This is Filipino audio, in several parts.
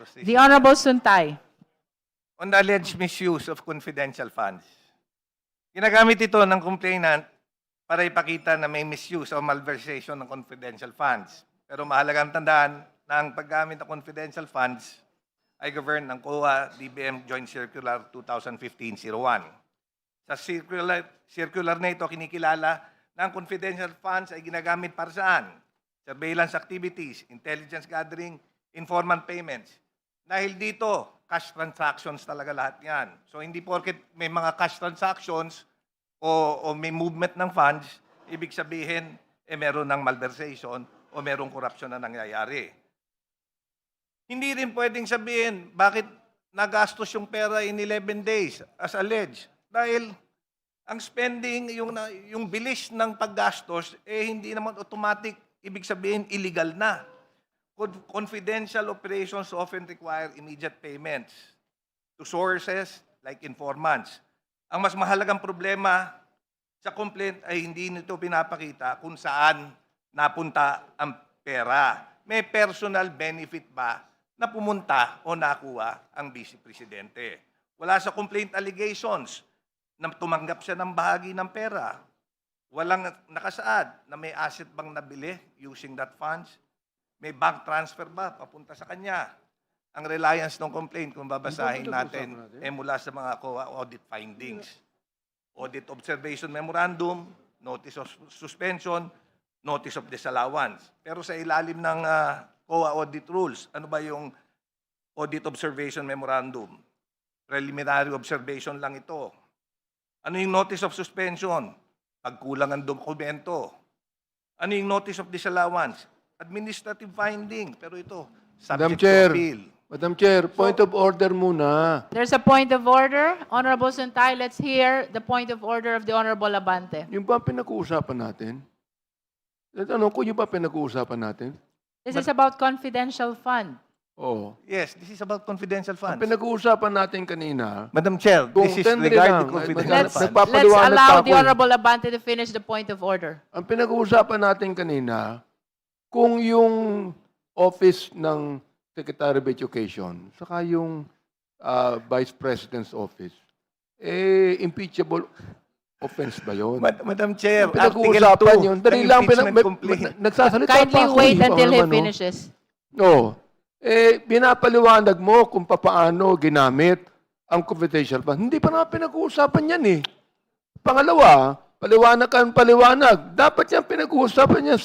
The Honorable Suntay. On the alleged misuse of confidential funds. Ginagamit ito ng complainant para ipakita na may misuse o malversation ng confidential funds. Pero mahalagang tandaan na ang paggamit ng confidential funds ay governed ng COA DBM Joint Circular 2015-01. Sa circular na ito, kinikilala na ang confidential funds ay ginagamit para saan? Surveillance activities, intelligence gathering, informant payments. Dahil dito, cash transactions talaga lahat yan. So hindi porket may mga cash transactions o may movement ng funds, ibig sabihin, meron ng malversation o merong corruption na nangyayari. Hindi rin pwedeng sabihin, bakit nagastos yung pera in 11 days as alleged? Dahil ang spending, yung bilis ng paggastos, hindi naman automatic, ibig sabihin, illegal na. Confidential operations often require immediate payments to sources like informants. Ang mas mahalagang problema sa complaint ay hindi nito pinapakita kung saan napunta ang pera. May personal benefit ba na pumunta o nakuha ang Vice Presidente? Wala sa complaint allegations na tumanggap siya ng bahagi ng pera. Walang nakasaad na may asset bang nabili using that funds. May bank transfer ba papunta sa kanya? Ang reliance ng complaint, kung babasahin natin, mula sa mga COA audit findings. Audit observation memorandum, notice of suspension, notice of disallowance. Pero sa ilalim ng COA audit rules, ano ba yung audit observation memorandum? Preliminary observation lang ito. Ano yung notice of suspension? Pagkulang ang dokumento. Ano yung notice of disallowance? Administrative finding. Pero ito, subject to appeal. Madam Chair, point of order muna. There's a point of order. Honorable Suntay, let's hear the point of order of the Honorable Abante. Yung ba pinag-uusapan natin? Ano ko yung ba pinag-uusapan natin? This is about confidential fund. Oo. Yes, this is about confidential Ang funds. pinag-uusapan natin kanina, Madam Chair, Kung this is tendre regarding lang, confidential Let's, funds. Nagpapa- let's Papaliwanag allow pa the ako eh. Honorable Abante to finish the point of order. ang pinag-uusapan natin kanina, kung yung office ng Secretary of Education, saka yung Vice President's office, impeachable offense ba yun? Madam Chair, Ang pinag-uusapan yun. Dali lang, nagsasalita pa Kindly ako. wait eh. until he Ano, ano? finishes. No. Binapaliwanag mo kung paano ginamit ang confidential fund. Hindi pa naman pinag-uusapan yan eh. Pangalawa, paliwanag. Dapat yan pinag-uusapan yan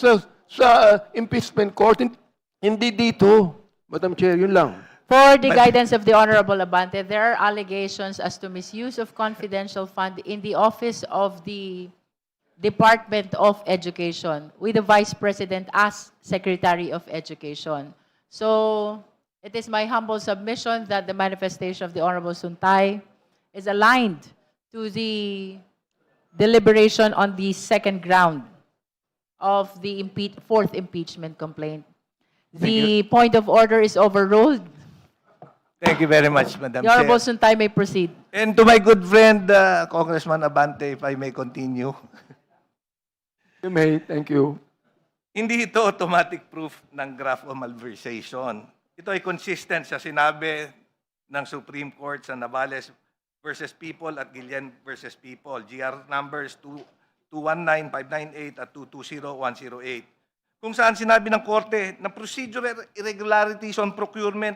sa impeachment court. Hindi dito. Madam Chair, yun lang. For the guidance of the Honorable Abante, there are allegations as to misuse of confidential fund in the office of the Department of Education with the Vice President as Secretary of Education. So, it is my humble submission that the manifestation of the Honorable Suntay is aligned to the deliberation on the second ground of the fourth impeachment complaint. The point of order is overruled. Thank you very much, Madam The Honorable Chair. Suntay may proceed. And to my good friend, Congressman Abante, if I may continue. You may. Thank you. Hindi ito automatic proof ng graph o malversation. Ito ay consistent sa sinabi ng Supreme Court sa Navales versus People at Guillen versus People. GR numbers 219, 598 at 220108. Kung saan sinabi ng Korte na procedural irregularities on procurement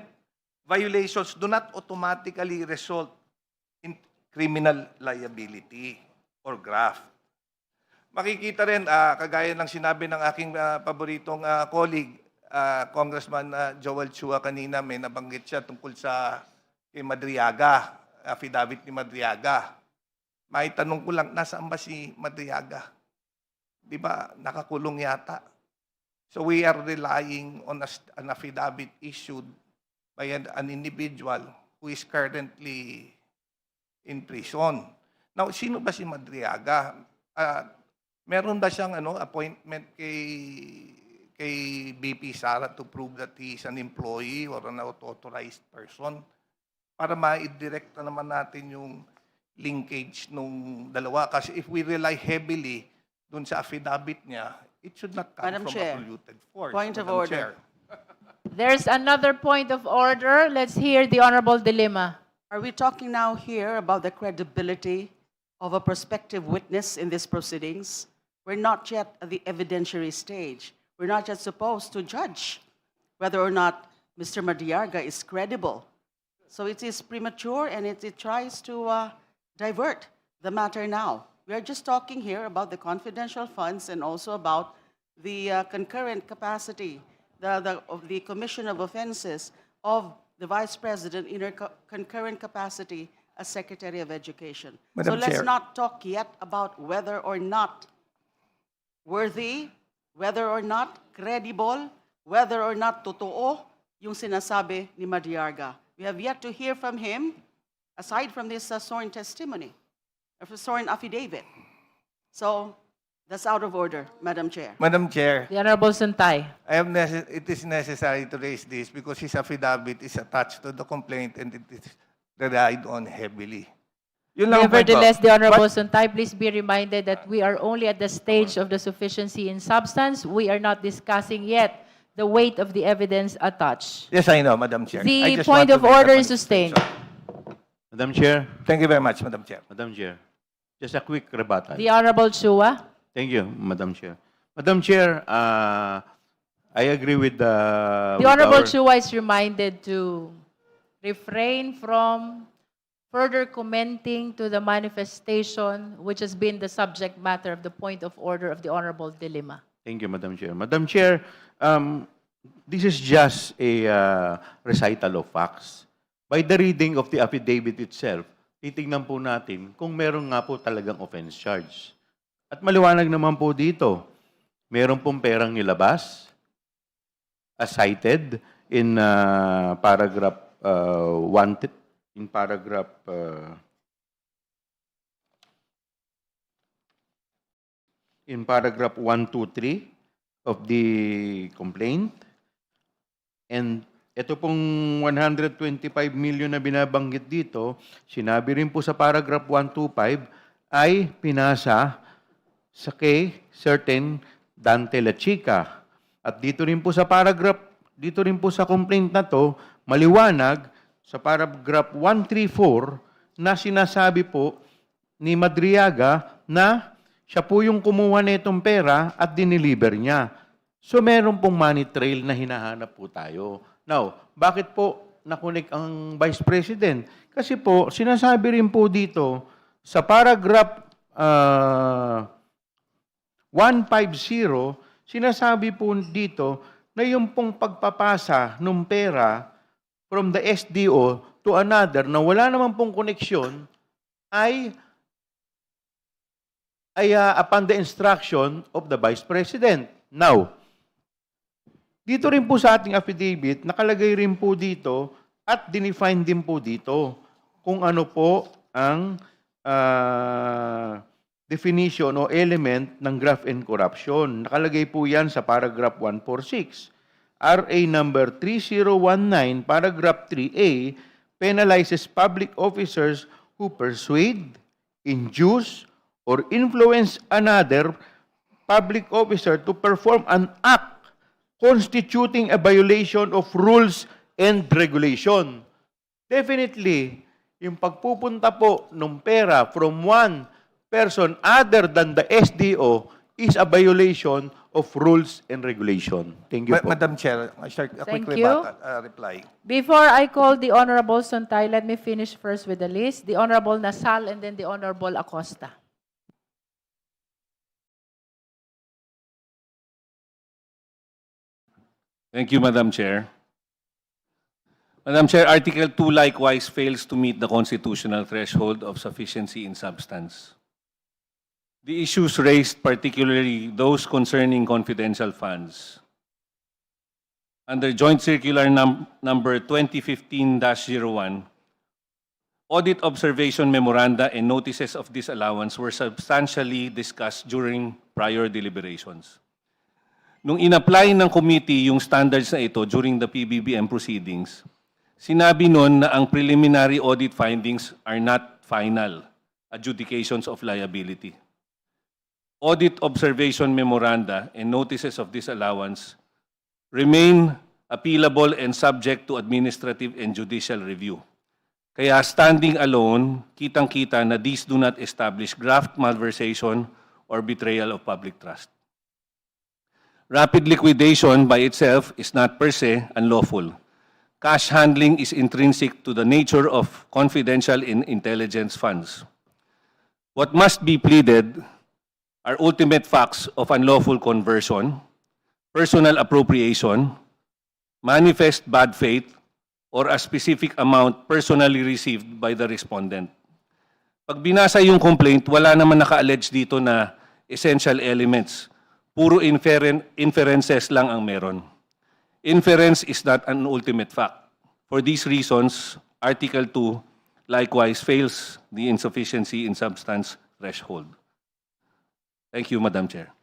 violations do not automatically result in criminal liability or graft. Makikita rin, kagaya ng sinabi ng aking paboritong colleague, Congressman Joel Chua kanina, may nabanggit siya tungkol sa kay Madriaga, affidavit ni Madriaga. May tanong ko lang, nasaan ba si Madriaga? Di ba, nakakulong yata. So we are relying on an affidavit issued by an individual who is currently in prison. Now, sino ba si Madriaga? Meron ba siyang appointment kay BP Sara to prove that he is an employee or an authorized person? Para ma-direct na naman natin yung linkage nung dalawa. Kasi if we rely heavily dun sa affidavit niya, it should not come Madam from Chair, a polluted force. point of Madam order. Chair. There's another point of order. Let's hear the Honorable Dilima. Are we talking now here about the credibility of a prospective witness in these proceedings? We're not yet at the evidentiary stage. We're not yet supposed to judge whether or not Mr. Madiarga is credible. So it is premature and it tries to divert the matter now. We are just talking here about the confidential funds and also about the concurrent capacity, of the Commission of Offenses of the Vice President in her concurrent capacity as Secretary of Education. Madam So let's Chair. not talk yet about whether or not worthy, whether or not credible, whether or not totoo yung sinasabi ni Madiarga. We have yet to hear from him, aside from this sworn testimony, or sworn affidavit. So that's out of order, Madam Chair. Madam Chair, The Honorable Suntay. it is necessary to raise this because his affidavit is attached to the complaint and it is relied on heavily. Yun lang ang point ko. Nevertheless, the Honorable What- Suntay, please be reminded that we are only at the stage of the sufficiency in substance. We are not discussing yet the weight of the evidence attached. Yes, I know, Madam Chair. I The just point want to of make that order point. is sustained. Madam Chair, Thank you very much, Madam Chair. Madam Chair, just a quick rebuttal. The Honorable Chua. Thank you, Madam Chair. Madam Chair, I agree with The with Honorable our- Chua is reminded to refrain from further commenting to the manifestation which has been the subject matter of the point of order of the Honorable Dilima. Thank you, Madam Chair. Madam Chair, this is just a recital of facts. By the reading of the affidavit itself, titignan po natin kung meron nga po talagang offense charge. At maliwanag naman po dito, meron pong perang nilabas, as cited in paragraph 1, in paragraph in paragraph 1, 2, 3 of the complaint. And ito pong 125 million na binabanggit dito, sinabi rin po sa paragraph 125 ay pinasa sa kay certain Dante La Chica. At dito rin po sa paragraph, dito rin po sa complaint na to, maliwanag sa paragraph 134 na sinasabi po ni Madriaga na siya po yung kumuha nitong pera at dineliver niya. So meron pong money trail na hinahanap po tayo. Now, bakit po nakunik ang Vice President? Kasi po, sinasabi rin po dito sa paragraph 150, sinasabi po dito na yung pong pagpapasa ng pera from the SDO to another na wala naman pong koneksyon ay upon the instruction of the Vice President. Now, dito rin po sa ating affidavit, nakalagay rin po dito at dinefine din po dito kung ano po ang definition o element ng graft and corruption. Nakalagay po yan sa paragraph 146. RA number 3019, paragraph 3A, penalizes public officers who persuade, induce, or influence another public officer to perform an act constituting a violation of rules and regulation. Definitely, yung pagpupunta po ng pera from one person other than the SDO is a violation of rules and regulation. Thank you po. Madam Chair, a quick Thank you. reply. Before I call the Honorable Suntay, let me finish first with the list. The Honorable Nasal and then the Honorable Acosta. Thank you, Madam Chair. Madam Chair, Article 2 likewise fails to meet the constitutional threshold of sufficiency in substance. The issues raised, particularly those concerning confidential funds, under Joint Circular number 2015-01, audit observation memoranda and notices of disallowance were substantially discussed during prior deliberations. Nung in-apply ng committee yung standards na ito during the PBBM proceedings, sinabi nun na ang preliminary audit findings are not final adjudications of liability. Audit observation memoranda and notices of disallowance remain appealable and subject to administrative and judicial review. Kaya standing alone, kitang-kita na these do not establish graft malversation or betrayal of public trust. Rapid liquidation by itself is not per se unlawful. Cash handling is intrinsic to the nature of confidential and intelligence funds. What must be pleaded are ultimate facts of unlawful conversion, personal appropriation, manifest bad faith, or a specific amount personally received by the respondent. Pag binasa yung complaint, wala naman naka-allege dito na essential elements. Puro inferences lang ang meron. Inference is not an ultimate fact. For these reasons, Article 2 likewise fails the insufficiency in substance threshold. Thank you, Madam Chair.